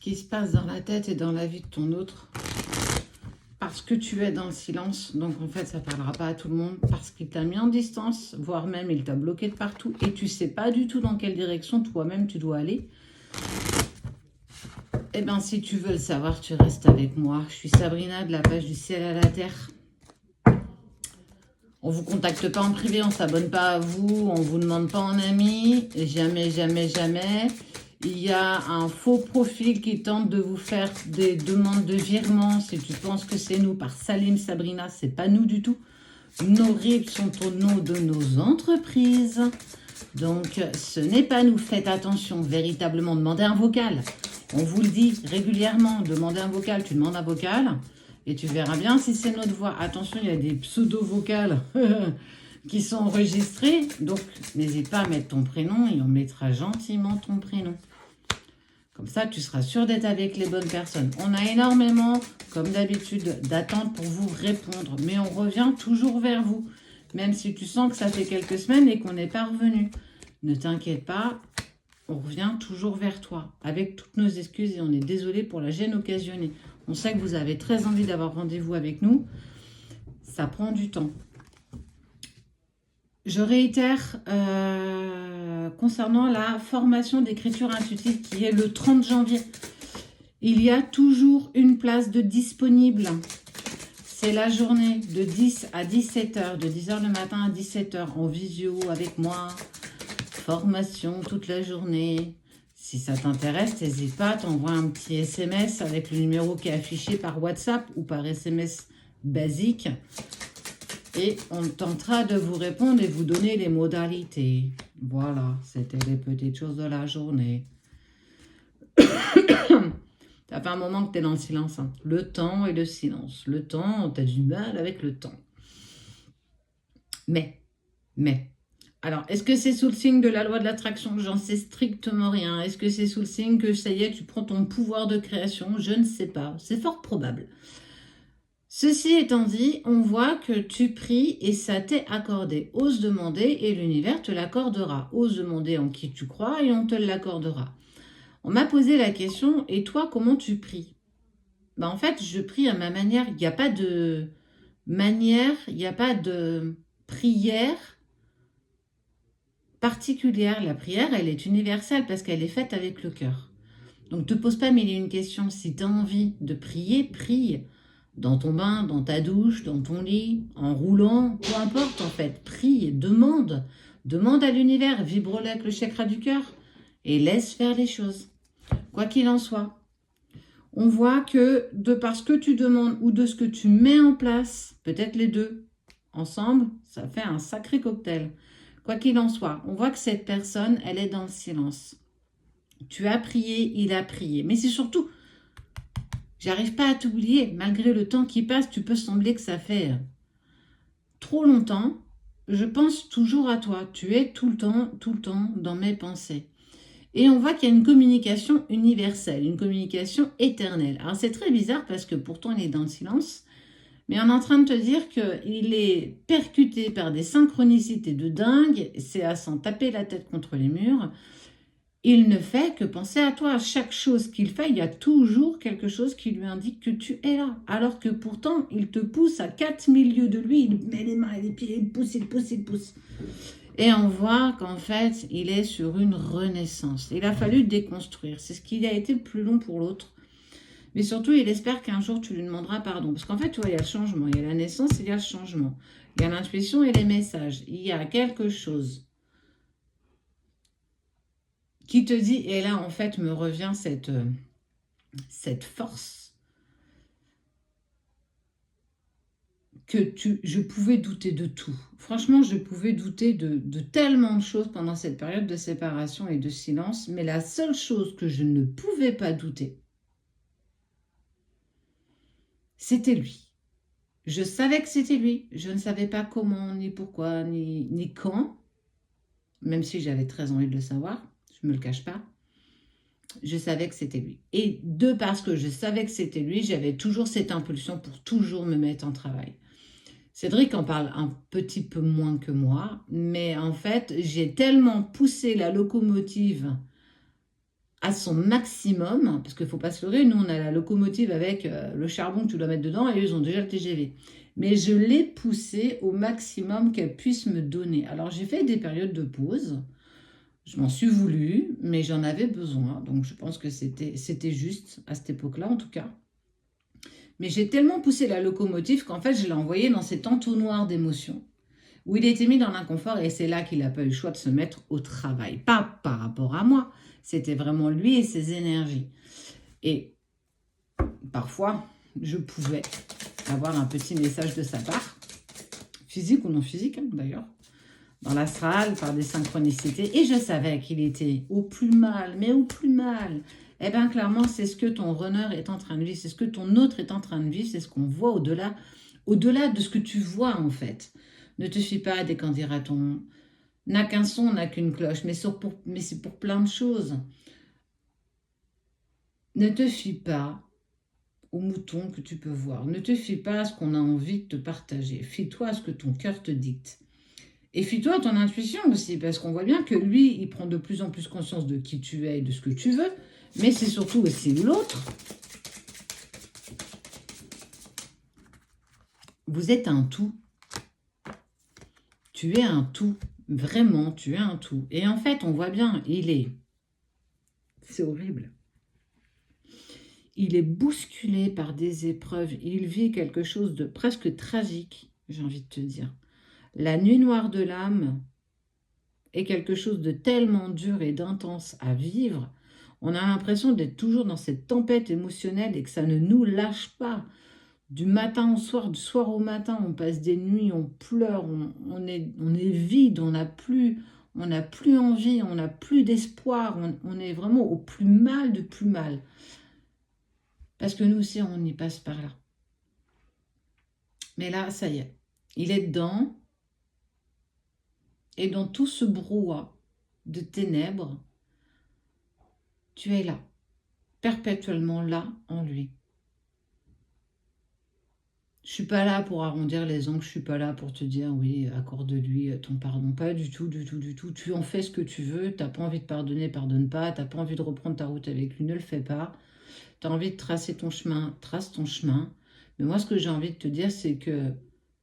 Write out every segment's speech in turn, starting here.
qui se passe dans la tête et dans la vie de ton autre. Parce que tu es dans le silence, donc en fait ça ne parlera pas à tout le monde, parce qu'il t'a mis en distance, voire même il t'a bloqué de partout, et tu ne sais pas du tout dans quelle direction toi-même tu dois aller. Eh bien si tu veux le savoir, tu restes avec moi. Je suis Sabrina de la page du ciel à la terre. On ne vous contacte pas en privé, on ne s'abonne pas à vous, on ne vous demande pas en ami, jamais, jamais, jamais. Il y a un faux profil qui tente de vous faire des demandes de virement. Si tu penses que c'est nous par Salim Sabrina, c'est pas nous du tout. Nos RIB sont au nom de nos entreprises. Donc, ce n'est pas nous. Faites attention, véritablement. Demandez un vocal. On vous le dit régulièrement. Demandez un vocal. Tu demandes un vocal et tu verras bien si c'est notre voix. Attention, il y a des pseudo-vocales qui sont enregistrées. Donc, n'hésite pas à mettre ton prénom et on mettra gentiment ton prénom. Comme ça, tu seras sûr d'être avec les bonnes personnes. On a énormément, comme d'habitude, d'attentes pour vous répondre. Mais on revient toujours vers vous. Même si tu sens que ça fait quelques semaines et qu'on n'est pas revenu. Ne t'inquiète pas, on revient toujours vers toi. Avec toutes nos excuses et on est désolé pour la gêne occasionnée. On sait que vous avez très envie d'avoir rendez-vous avec nous. Ça prend du temps. Je réitère concernant la formation d'écriture intuitive qui est le 30 janvier. Il y a toujours une place de disponible. C'est la journée de 10 à 17h, de 10h le matin à 17h en visio avec moi. Formation toute la journée. Si ça t'intéresse, n'hésite pas, t'envoies un petit SMS avec le numéro qui est affiché par WhatsApp ou par SMS basique. Et on tentera de vous répondre et vous donner les modalités. Voilà, c'était les petites choses de la journée. Ça fait un moment que tu es dans le silence. Hein. Le temps et le silence. Le temps, tu as du mal avec le temps. Mais. Alors, est-ce que c'est sous le signe de la loi de l'attraction? J'en sais strictement rien. Est-ce que c'est sous le signe que ça y est, tu prends ton pouvoir de création? Je ne sais pas. C'est fort probable. Ceci étant dit, on voit que tu pries et ça t'est accordé. Ose demander et l'univers te l'accordera. Ose demander en qui tu crois et on te l'accordera. On m'a posé la question, et toi, comment tu pries? En fait, je prie à ma manière. Il n'y a pas de manière, il n'y a pas de prière particulière. La prière, elle est universelle parce qu'elle est faite avec le cœur. Donc, ne te pose pas mille et une questions. Si tu as envie de prier, prie. Dans ton bain, dans ta douche, dans ton lit, en roulant, peu importe en fait. Prie, demande. Demande à l'univers, vibre-le avec le chakra du cœur et laisse faire les choses. Quoi qu'il en soit, on voit que de par ce que tu demandes ou de ce que tu mets en place, peut-être les deux ensemble, ça fait un sacré cocktail. Quoi qu'il en soit, on voit que cette personne, elle est dans le silence. Tu as prié, il a prié. Mais c'est surtout... J'arrive pas à t'oublier. Malgré le temps qui passe, tu peux sembler que ça fait trop longtemps. Je pense toujours à toi. Tu es tout le temps dans mes pensées. Et on voit qu'il y a une communication universelle, une communication éternelle. Alors c'est très bizarre parce que pourtant il est dans le silence, mais on est en train de te dire qu'il est percuté par des synchronicités de dingue. C'est à s'en taper la tête contre les murs. Il ne fait que penser à toi. À chaque chose qu'il fait, il y a toujours quelque chose qui lui indique que tu es là. Alors que pourtant, il te pousse à 4000 lieues de lui. Il met les mains et les pieds, il pousse. Et on voit qu'en fait, il est sur une renaissance. Il a fallu déconstruire. C'est ce qui a été le plus long pour l'autre. Mais surtout, il espère qu'un jour, tu lui demanderas pardon. Parce qu'en fait, tu vois, il y a le changement. Il y a la naissance, il y a le changement. Il y a l'intuition et les messages. Il y a quelque chose qui te dit, et là en fait me revient cette force, que je pouvais douter de tout. Franchement, je pouvais douter de tellement de choses pendant cette période de séparation et de silence, mais la seule chose que je ne pouvais pas douter, c'était lui. Je savais que c'était lui, je ne savais pas comment, ni pourquoi, ni quand, même si j'avais très envie de le savoir, je ne me le cache pas. Je savais que c'était lui. Et parce que je savais que c'était lui, j'avais toujours cette impulsion pour toujours me mettre en travail. Cédric en parle un petit peu moins que moi, mais en fait, j'ai tellement poussé la locomotive à son maximum, parce qu'il ne faut pas se leurrer, nous on a la locomotive avec le charbon que tu dois mettre dedans et eux ils ont déjà le TGV. Mais je l'ai poussée au maximum qu'elle puisse me donner. Alors j'ai fait des périodes de pause, je m'en suis voulu, mais j'en avais besoin, donc je pense que c'était juste à cette époque-là en tout cas. Mais j'ai tellement poussé la locomotive qu'en fait je l'ai envoyé dans cet entonnoir d'émotions où il était mis dans l'inconfort et c'est là qu'il n'a pas eu le choix de se mettre au travail. Pas par rapport à moi, c'était vraiment lui et ses énergies. Et parfois, je pouvais avoir un petit message de sa part, physique ou non physique d'ailleurs, dans l'astral, par des synchronicités. Et je savais qu'il était au plus mal, mais au plus mal. Eh bien, clairement, c'est ce que ton runner est en train de vivre, c'est ce que ton autre est en train de vivre, c'est ce qu'on voit au-delà de ce que tu vois en fait. Ne te fie pas à des candidatons. N'a qu'un son, n'a qu'une cloche, mais c'est pour plein de choses. Ne te fie pas aux moutons que tu peux voir. Ne te fie pas à ce qu'on a envie de te partager. Fie-toi à ce que ton cœur te dicte. Et fie-toi à ton intuition aussi, parce qu'on voit bien que lui, il prend de plus en plus conscience de qui tu es et de ce que tu veux, mais c'est surtout aussi l'autre. Vous êtes un tout. Tu es un tout. Vraiment, tu es un tout. Et en fait, on voit bien, c'est horrible. Il est bousculé par des épreuves. Il vit quelque chose de presque tragique, j'ai envie de te dire. La nuit noire de l'âme est quelque chose de tellement dur et d'intense à vivre. On a l'impression d'être toujours dans cette tempête émotionnelle et que ça ne nous lâche pas. Du matin au soir, du soir au matin, on passe des nuits, on pleure, on est vide, on n'a plus envie, on n'a plus d'espoir, on est vraiment au plus mal de plus mal. Parce que nous aussi, on y passe par là. Mais là, ça y est, il est dedans. Et dans tout ce brouhaha de ténèbres, tu es là, perpétuellement là en lui. Je ne suis pas là pour arrondir les angles, je ne suis pas là pour te dire oui, accorde-lui ton pardon. Pas du tout, du tout, du tout. Tu en fais ce que tu veux, tu n'as pas envie de pardonner, pardonne pas. Tu n'as pas envie de reprendre ta route avec lui, ne le fais pas. Tu as envie de tracer ton chemin, trace ton chemin. Mais moi, ce que j'ai envie de te dire, c'est que,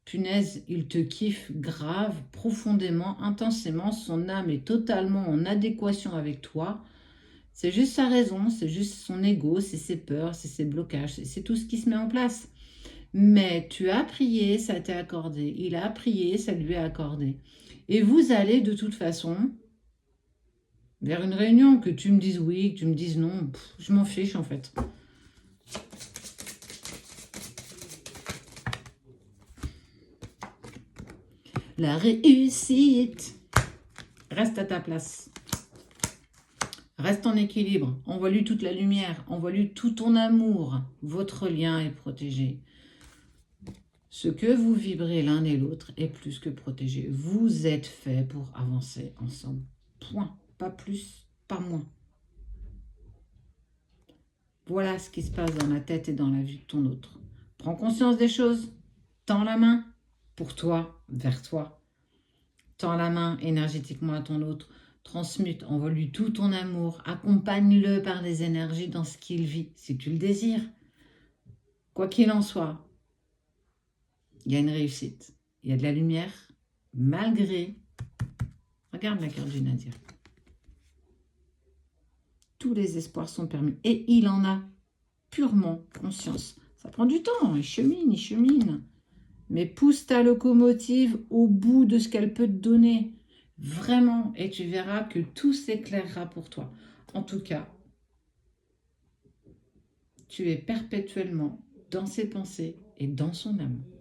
punaise, il te kiffe grave, profondément, intensément. Son âme est totalement en adéquation avec toi. C'est juste sa raison, c'est juste son ego, c'est ses peurs, c'est ses blocages, c'est tout ce qui se met en place. Mais tu as prié, ça t'est accordé. Il a prié, ça lui est accordé. Et vous allez de toute façon vers une réunion, que tu me dises oui, que tu me dises non, je m'en fiche en fait. La réussite. Reste à ta place. Reste en équilibre. Envoie-lui toute la lumière. Envoie-lui tout ton amour. Votre lien est protégé. Ce que vous vibrez l'un et l'autre est plus que protégé. Vous êtes fait pour avancer ensemble. Point. Pas plus, pas moins. Voilà ce qui se passe dans la tête et dans la vie de ton autre. Prends conscience des choses. Tends la main pour toi, vers toi. Tends la main énergétiquement à ton autre. Transmute, envoie-lui tout ton amour. Accompagne-le par des énergies dans ce qu'il vit, si tu le désires. Quoi qu'il en soit, il y a une réussite. Il y a de la lumière, malgré... Regarde la carte du Nadir. Tous les espoirs sont permis. Et il en a purement conscience. Ça prend du temps, il chemine, il chemine. Mais pousse ta locomotive au bout de ce qu'elle peut te donner. Vraiment. Et tu verras que tout s'éclairera pour toi. En tout cas, tu es perpétuellement dans ses pensées et dans son amour.